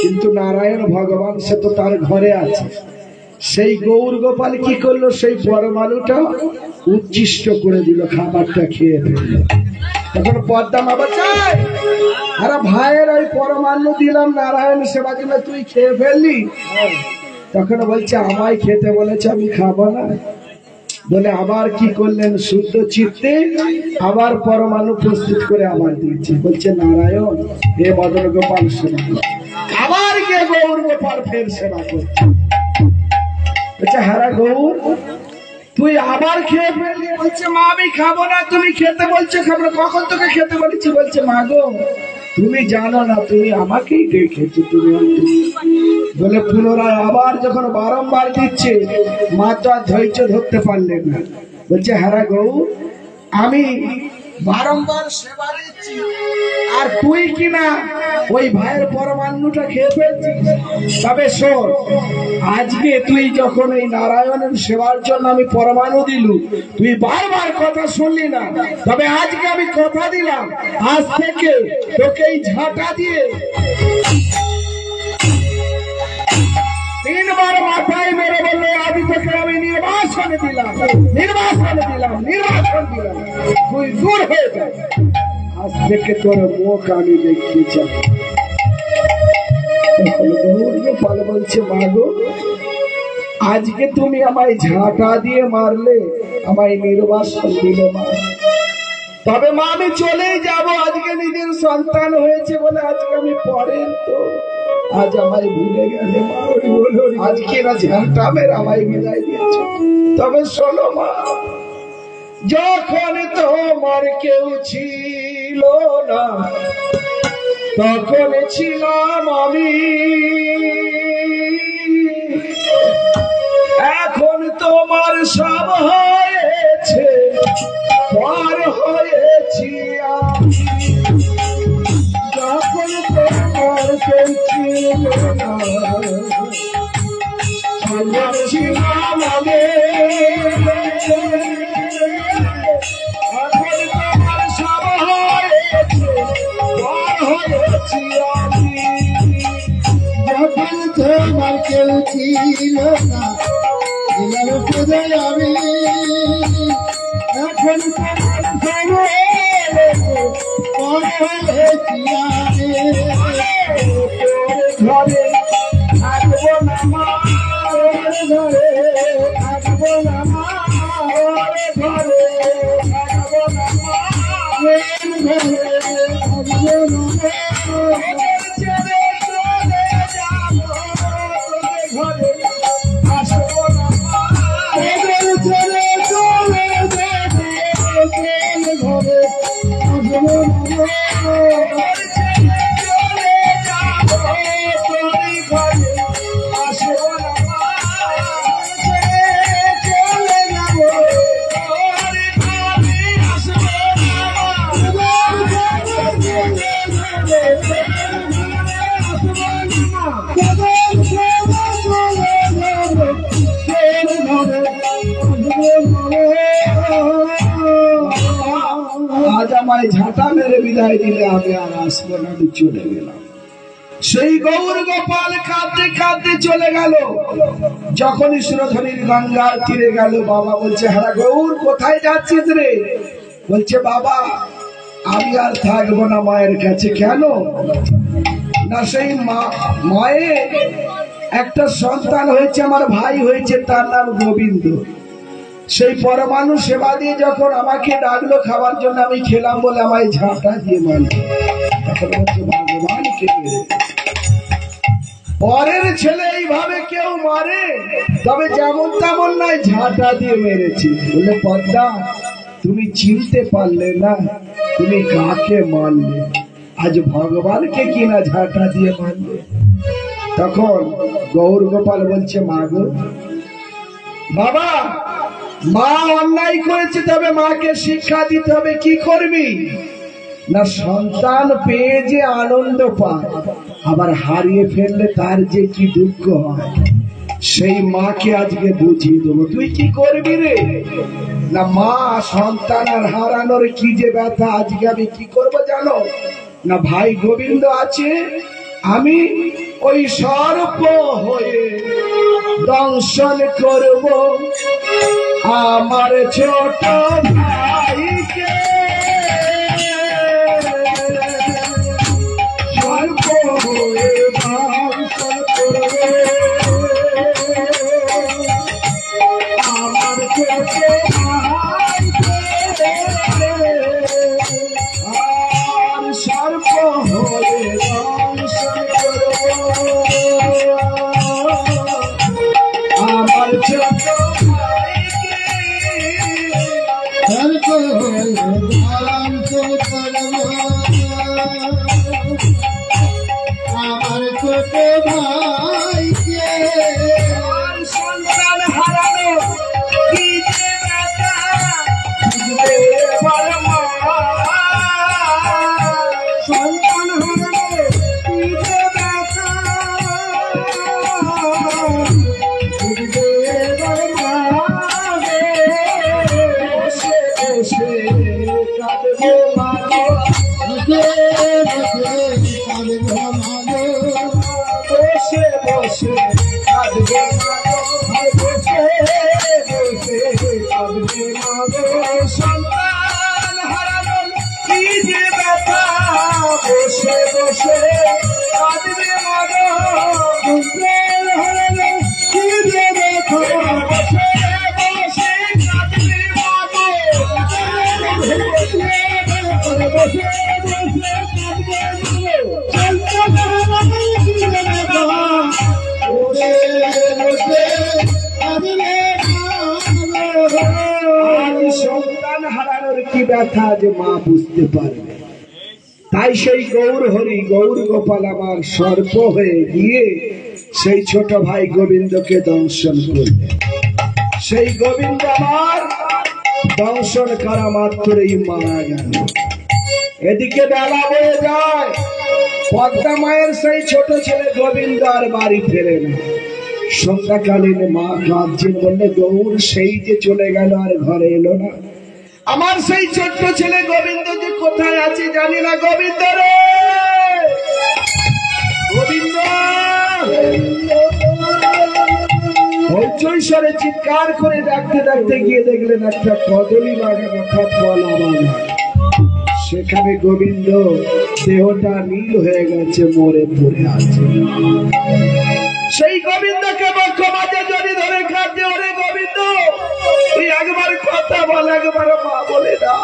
কিন্তু নারায়ণ ভগবান সে তো তার ঘরে আছে। সেই গৌর গোপাল কি করলো, সেই পরমাণুটা উচ্ছিষ্ট করে দিল, খাবারটা খেয়ে ফেলল। তখন পদ্মা মা বলছে, আরে ভাইয়ের ওই পরমান্ন দিলাম নারায়ণ সেবা দিল, তুই খেয়ে ফেললি। তখন বলছে আমায় খেতে বলেছে, আমি খাবো না। বলে আবার কি করলেন, শুদ্ধ চিত্তে আবার পরমাণু প্রস্তুত করে আবার দিচ্ছে। বলছে নারায়ণ হে মদন গোপাল সেবা কর। আবার কে গৌর গোপাল ফের সেবা করছে। বলছে হ্যাঁ গৌর তুই আবার খেয়ে ফেললি। বলছে মা আমি খাবো না, তুমি খেতে বলছো খাবো না, কখন তোকে খেতে বলেছি? বলছে মা গো তুমি জানো না, তুমি আমাকেই দেখেছো, তুমি। বলে পুনরায় আবার যখন বারংবার দিচ্ছে, মা তো আর ধৈর্য ধরতে পারলেন না। বলছে হ্যাঁ গৌর আমি বারংবার সেবা দিচ্ছি, আর তুই কিনা ওই ভাইয়ের পরমান্নটা খেয়ে ফেলছিস। তবে শোন, আজকে তুই যখন এই নারায়ণের সেবার জন্য আমি পরমাণু দিলু, তুই বারবার কথা শুনলি না। তবে আজকে আমি কথা দিলাম, আজ থেকে তোকে এই ঝাঁটা দিয়ে 3 বার মাথায় মেরে বললো আজ থেকে আমি নির্বাসন দিলাম, নির্বাসন দিলাম, নির্বাসন দিলাম, তুই দূর হয়ে যা। আজ থেকে তোর মুখ আমি দেখতে চাই। গোপাল বলছে, মাগো আজকে তুমি আমায় ঝাঁটা দিয়ে মারলে, আমায় নির্বাসন দিলে মা। তবে মা আমি চলেই যাব, আজকে নিজের সন্তান হয়েছে বলে আজকে আমি পরের তো, আজ আমায় ভুলে গেলে মা। আজকে না ঝাঁটা মেরে আমায় বিদায় দিয়েছে। তবে শোনো মা, যখন তোমার কেউ ছিল না তখন ছিলাম আমি, এখন তোমার সব হয়েছে, পর হয়েছি আমি। যখন তোমার কেউ ছিল না তখন ছিলাম আমি, এখন তোমার সব হয়েছে, পর হয়েছি আমি। যখন তোমার কেউ ছিল না দিলাম কোথায় আমি, এখন তোমার সব হয়েছে, পর হয়েছি আমি। ঘরে থাকবো না মা, ঘরে থাকবো না মা, ঘরে থাকবো না মা, ঘরে থাকবো না মা। ছেড়ে চলে যাবো, ঘরে আসবো না মা। ছেড়ে চলে চলে যাবে, ঘরে আসবো না মা। আজ আমায় ঝাঁটা মেরে বিদায় দিলে আমি আর আসবো না, আমি চলে গেলাম। সেই গৌর গোপাল কাঁদতে কাঁদতে চলে গেল। যখন সুরধনির গঙ্গার তীরে গেল, বাবা বলছে, হ্যাঁ গৌর কোথায় যাচ্ছিস রে? বলছে, বাবা আমি আর থাকবো না মায়ের কাছে। কেন? না সেই মায়ের একটা সন্তান হয়েছে, আমার ভাই হয়েছে, তার নাম গোবিন্দ। সেই পরমাণু সেবা দিয়ে যখন আমাকে ডাকলো খাবার জন্য, আমি খেলাম বলে আমায় ঝাঁটা দিয়ে মারল। ভগবানকে পরের ছেলে এইভাবে কেউ মারে? তবে যেমন তেমন নয়, ঝাঁটা দিয়ে মেরেছি। বলে, পদ্মা তুমি চিনতে পারলে না তুমি কাকে মারলে? আজ ভগবানকে কিনা ঝাঁটা দিয়ে মারলে। তখন গৌর গোপাল বলছে, মা গো, বাবা মা অন্যায় করেছে, তবে মাকে শিক্ষা দিতে হবে। কি করবি? না সন্তান পেয়ে যে আনন্দ পায়, আবার হারিয়ে ফেললে তার যে কি দুঃখ হয়, সেই মাকে আজকে বুঝিয়ে দেবো। তুই কি করবি রে? না মা সন্তান আর হারানোর কি যে ব্যথা, আজকে আমি কি করবো জানো? না ভাই গোবিন্দ আছে, আমি ওই সর্প হয়ে দংশন করব আমার ছোট ভাইকে। সর্প হয়ে দংশন করব আমার ছোট ভাইকে, আর সর্প হয়ে দংশন করব আমার ছোট সর্প হয়ে কাঁদবে আর বসে বসে কাঁদবে মা গো সন্তান হারানোর কি যে ব্যথা বসে বসে কাঁদবে মা গো সন্তান হারানোর কি যে ব্যথা বসে বসে কাঁদবে মা গো বসে বসে কাঁদবে মা গো সন্তান হারানোর কি ব্যথা যে মা বুঝতে পারবে। তাই সেই গৌর হরি গৌর গোপাল আমার সর্প হয়ে গিয়ে সেই ছোট ভাই গোবিন্দকে দংশন করবে। সেই গোবিন্দ আমার দংশন করা মাত্রই মারা গেল। এদিকে বেলা বয়ে যায়, পদ্মা মায়ের সেই ছোট ছেলে গোবিন্দ আর বাড়ি ফেরে না। সন্ধ্যাকালীন মা কাঁদছেন, বললে গৌর সেই যে চলে গেল আর ঘরে এলো না, আমার সেই ছোট্ট ছেলে গোবিন্দ যে কোথায় আছে জানি না। গোবিন্দ রে গোবিন্দ, হইচই চিৎকার করে ডাকতে ডাকতে গিয়ে দেখলেন একটা কদলী বাগান অর্থাৎ কলা বাগান। সেখানে গোবিন্দ দেহটা নীল হয়ে গেছে, মরে পড়ে আছে। সেই গোবিন্দকে বক্ষ মাঝে জড়ি ধরে কাঁদছে, ওরে গোবিন্দ তুই একবার কথা বল, একবার মা বলে না।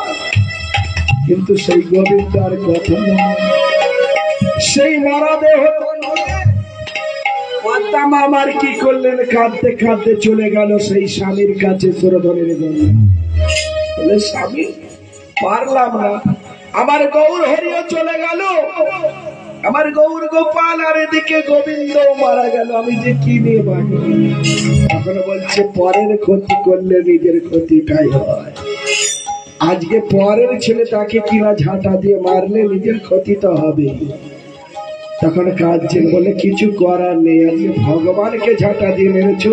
কিন্তু সেই গোবিন্দ আর কথা বলে। সেই মরা দেহ পদ্মা মা আমার কি করলেন, কাঁদতে কাঁদতে চলে গেল সেই স্বামীর কাছে সুরধনের গঙ্গা। বলে স্বামী পারলাম না, আমার গৌর হরিও চলে গেল, আমার গৌর গোপাল, আর এদিকে গোবিন্দ মারা গেল, আমি যে কি নিয়ে বাঁচব। এখন বলছে পরের ক্ষতি করলে নিজের ক্ষতিটাই হয়। আজকে পরের ছেলে তাকে কিনা ঝাঁটা দিয়ে মারলে নিজের ক্ষতি তো হবে। তখন কাঁদছেন, বলে কিছু করার নেই, আজকে ভগবানকে ঝাঁটা দিয়ে মেরেছ।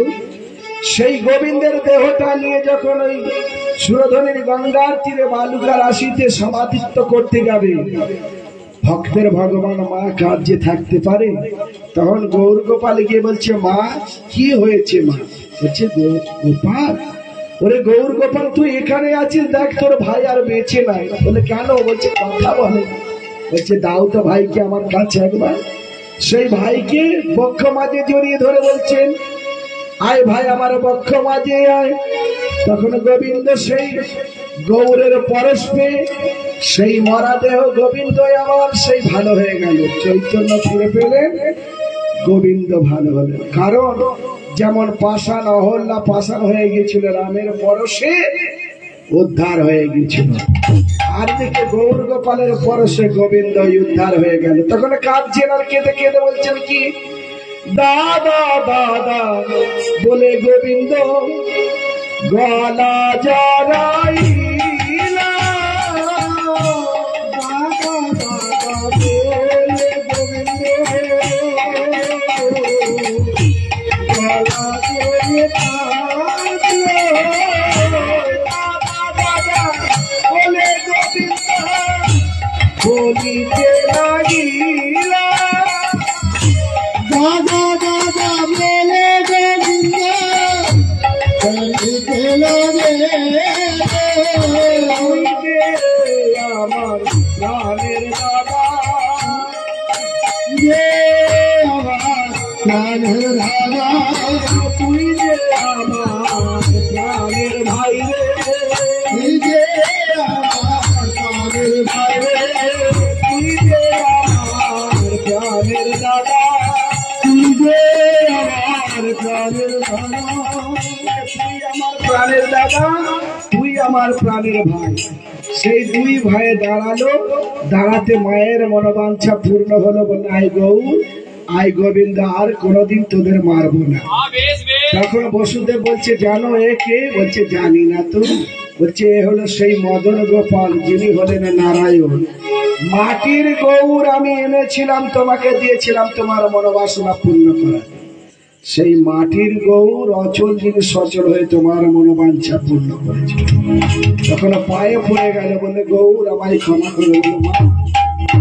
সেই গোবিন্দের দেহটা নিয়ে যখন ওই সুরধনের গঙ্গার তীরে বালুকা রাশিতে সমাধিত্ব করতে যাবে, ভক্তের ভগবান মা কার্যে থাকতে পারে। তখন গৌর গোপাল গিয়ে বলছে, মা কি হয়েছে? মা বলছে, গোপাল, ওরে গৌর গোপাল তুই এখানে আছিস, দেখ তোর ভাই আর বেঁচে নাই। বলে কেন? বলছে কথা বলে। বলছে দাও তো ভাইকে আমার কাছে একবার। সেই ভাইকে বক্ষ মাঝে জড়িয়ে ধরে বলছেন, আয় ভাই আমার বক্ষ মাঝে আয়। তখন গোবিন্দ সেই গৌরের পরশ পেয়ে সেই মরা দেহ গোবিন্দ আমার সেই ভালো হয়ে গেল, চৈতন্য ফিরে পেলেন, গোবিন্দ ভালো হলেন। কারণ যেমন পাষাণ অহল্যা পাষাণ হয়ে গিয়েছিল, রামের পরশে উদ্ধার হয়ে গিয়েছিল, আর দিকে গৌর গোপালের পরশে গোবিন্দ উদ্ধার হয়ে গেল। তখন কাঁদছেন আর কেঁদে কেঁদে বলছেন কি, দাদা দাদা বলে গোবিন্দ গলা জড়াইলা, দাদা দাদা বলে গোবিন্দ গলা জড়িয়ে কাঁদলো, দাদা দাদা বলে গোবিন্দ বলিতে লাগিলা, দাদা দাদা বলে গোবিন্দ বলিতে লাগে, আমার প্রাণের দাদা, যে আমার প্রাণের দাদা, তুই যে আমার প্রাণের ভাই রে, তুই যে আমার প্রাণের ভাই রে, তুই যে আমার প্রাণের দাদা, তুই যে আমার প্রাণের দাদা, তুই আমার প্রাণের দাদা, তুই আমার প্রাণের ভাই। সেই দুই ভাই দাঁড়ালো, দাঁড়াতে মায়ের মনোবাঞ্ছা পূর্ণ হলো। বলে আয় গৌর, আয় গোবিন্দ, আর কোনোদিন তোদের মারবো না। তখন বসুদেব বলছে, জানো এ কে? বলছে জানি না তো। বলছে এ হলো সেই মদন গোপাল, যিনি হলেন নারায়ণ। মাটির গৌর আমি এনেছিলাম, তোমাকে দিয়েছিলাম তোমার মনোবাসনা পূর্ণ করা। সেই মাটির গৌর অচল যিনি সচল হয়ে তোমার মনোবাঞ্ছা পূর্ণ করেছে। তখন পায়ে পড়ে গেল, বলে গৌর আমায় ক্ষমা করে। বলল মা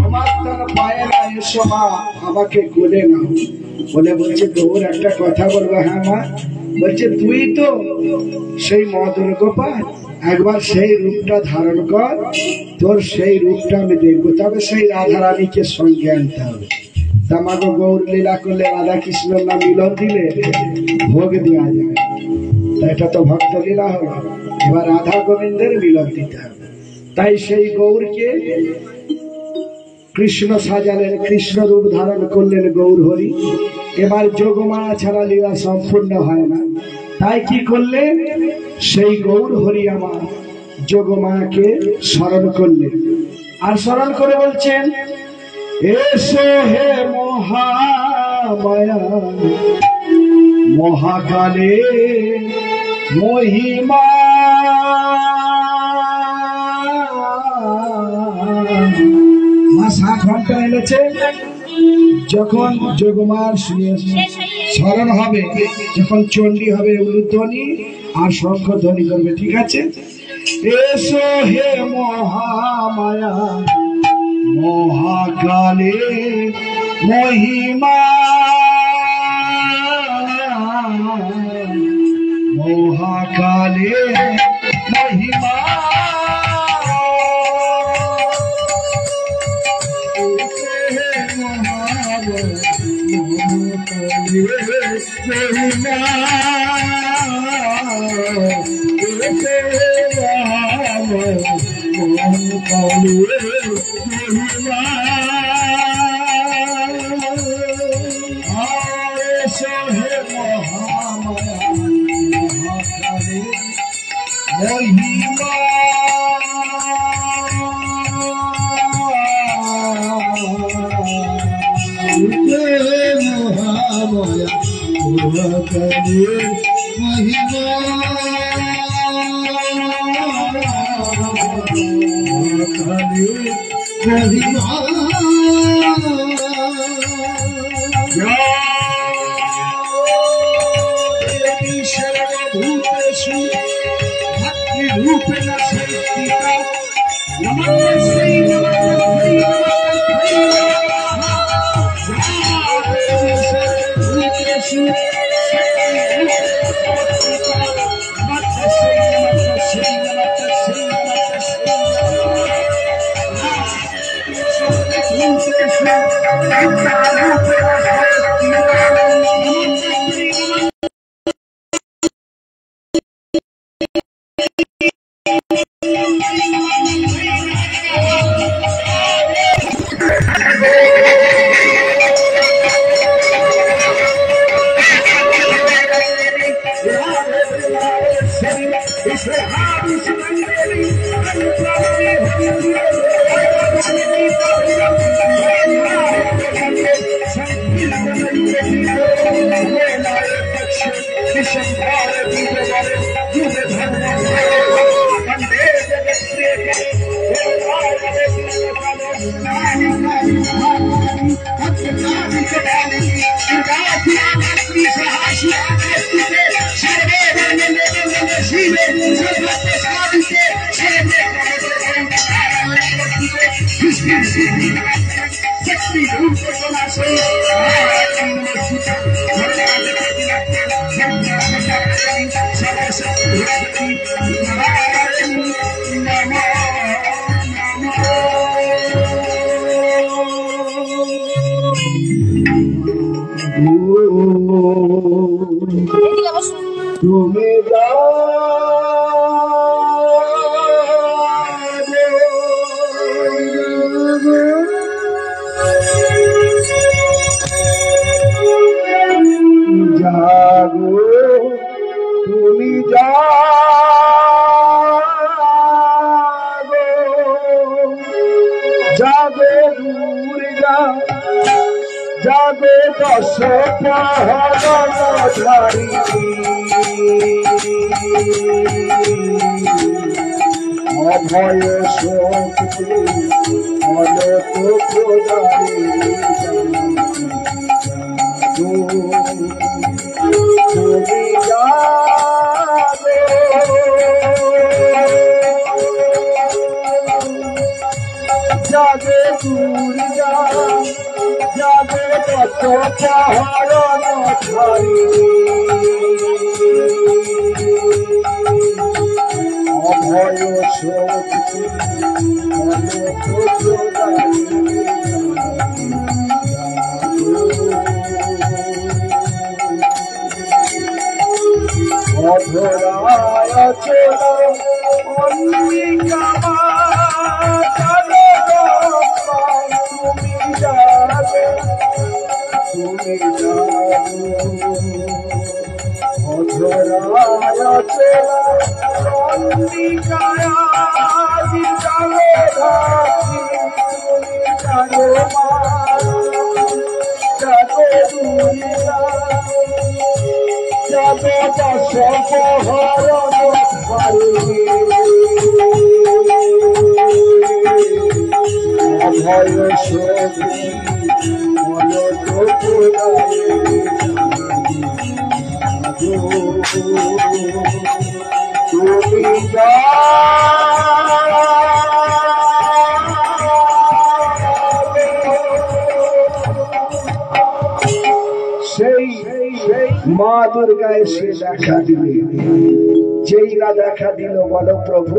আমার তার পায়ে না, এসো মা আমাকে কোলে নাও। বলে বলছে গৌর একটা কথা বলবো। হ্যাঁ মা। বলছে তুই তো সেই মদন গোপাল, একবার সেই রূপটা ধারণ কর, তোর সেই রূপটা আমি দেখবো, তবে সেই রাধা রানীকে সঙ্গে আনতে হবে। তামাগো গৌর লীলা করলে রাধা কৃষ্ণের নাম মিলন দিলে ভোগ দেওয়া যায়, এটা তো ভক্ত লীলা হলো। এবার রাধা গোবিন্দের মিলন দিতে হবে। তাই সেই গৌরকে কৃষ্ণ সাজালেন, কৃষ্ণ রূপ ধারণ করলেন গৌর হরি। এবার যোগমায়া ছাড়া লীলা সম্পূর্ণ হয় না। তাই কি করলেন, সেই গৌর হরি আমার যোগমায়াকে স্মরণ করলেন, আর স্মরণ করে বলছেন, এসো হে মহামায়া মহাকালে মহিমা, মা 7 ঘন্টা এনেছে। যখন যোগমার স্মরণ হবে, যখন চণ্ডী হবে উলুধ্বনি আর শঙ্খ ধ্বনি করবে, ঠিক আছে? এসো হে মহামায়া মহাকালে মহিমা, মহাকালে মহিমা, তুমি জাগো, তুমি জাগো, জাগো দুর্গা, জাগো দশ পাহাড়ি, অভয় শক্তি অনত প্রদানে, তুমি জাগো, জাগো দুর্গা, জাগো দশ পাহাড় চরণ ধরি অভয় শক্তি অধরায় চোরা অন্বিকা তুমি যাবে অধরায় চোরা অন্বিকায় জানো রাখি তুমি জানো মা জানো দুনিয়া জগত সপহরণ অভয় শক্তি তুমি সেই মা দুর্গা এসে দেখা দিলে যেই না দেখা দিল বলো প্রভু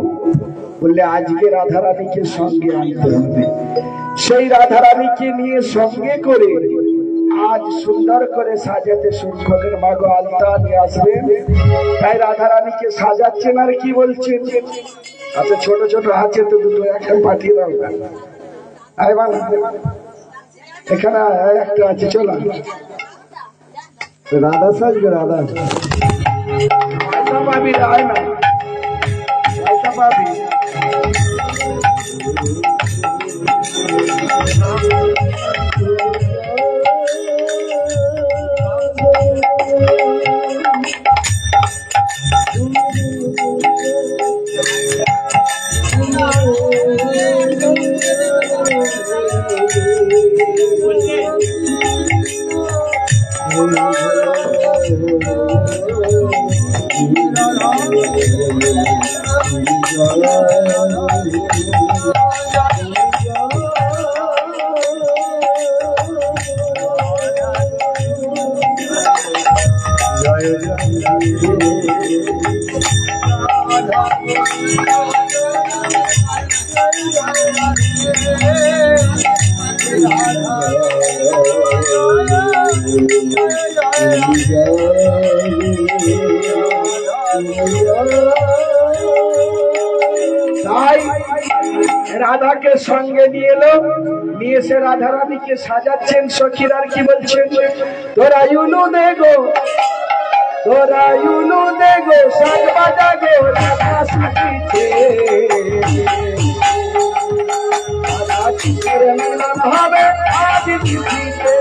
বললে আজকে রাধারানীকে সঙ্গে আনতে হবে সেই রাধারানীকে নিয়ে সঙ্গে করে আজ সুন্দর করে সাজাতে শুরু করেন মাগো আলতা নিয়ে আসবেন তাই রাধারানীকে সাজাচ্ছেন আর কি বলছেন আচ্ছা ছোট ছোট আছে তো দুটো একটা পাঠিয়ে দাও এখানে একটা আছে চলো রাধা সাজবে রাধা পাবি আয় না পাবি রাধাকে সঙ্গে নিয়ে এলো নিয়ে এসে রাধা রানীকে সাজাচ্ছেন সখীর আর কি বলছেন তোরা ইউনু দেখো সাজ বাজা গো রাধা শিখিছে মিলন হবে আজ শিখিছে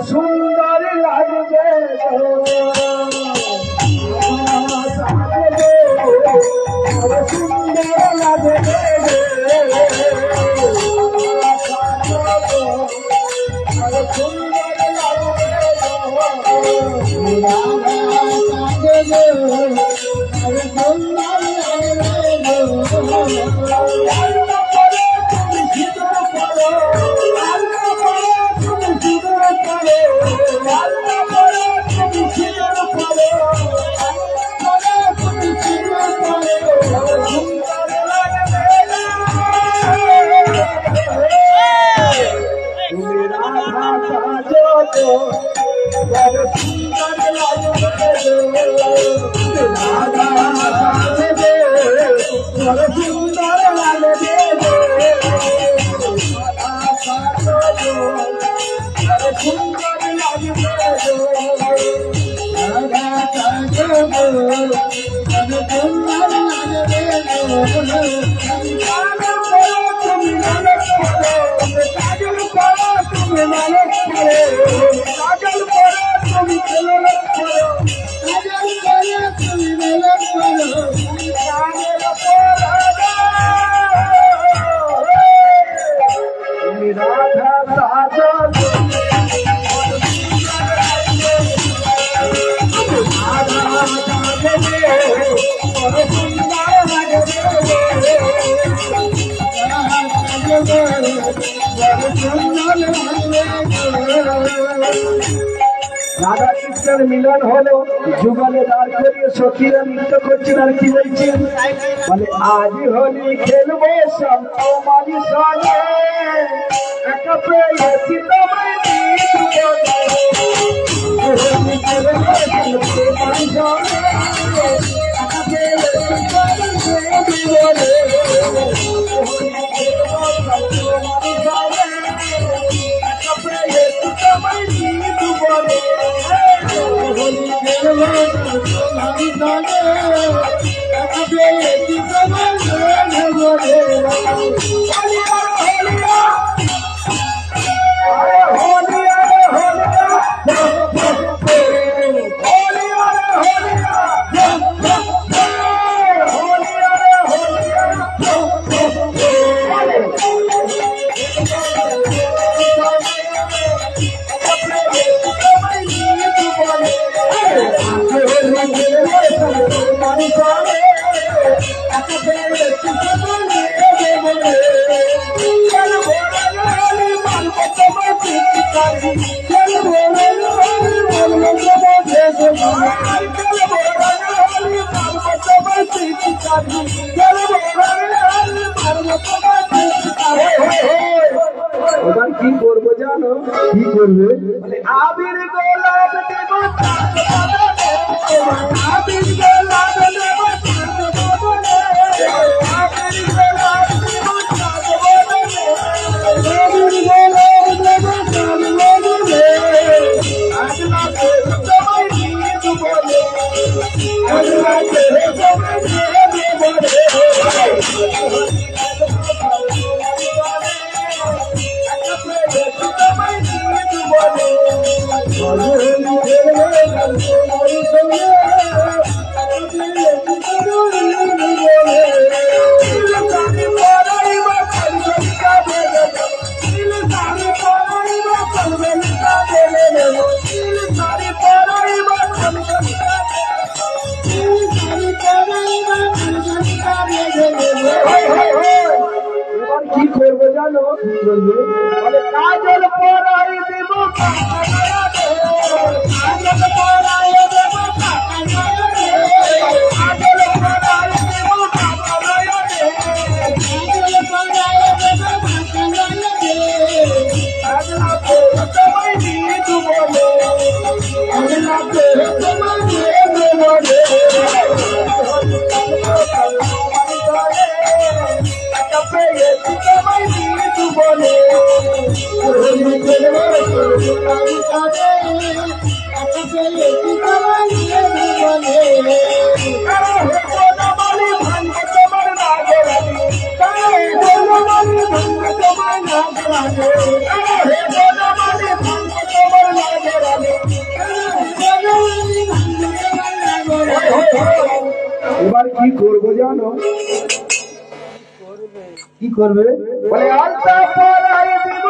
সুন্দর লাগবে সুন্দর লাগবে রাধা কৃষ্ণের মিলন হলো যুগলে দাঁড় করিয়ে সখীরা নৃত্য করছেন আর কি বলছেন বলে আজ হোলি খেলবো সব তোমারই সঙ্গে একা পেয়েছি তোমায় এবার কি করবো জানো কি করবে আবির গোলাপ দেব আবির গোলাপ দেব কি করবো জানো বলে কাজল পরাই দেব এবার কি করবো জানো? কি করবে বলে আলতা পরাই দিব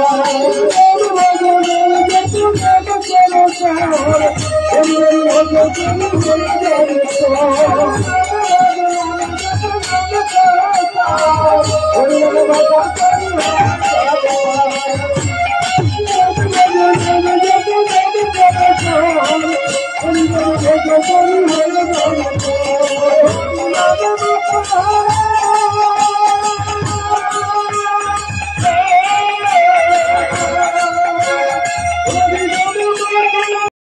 Oh,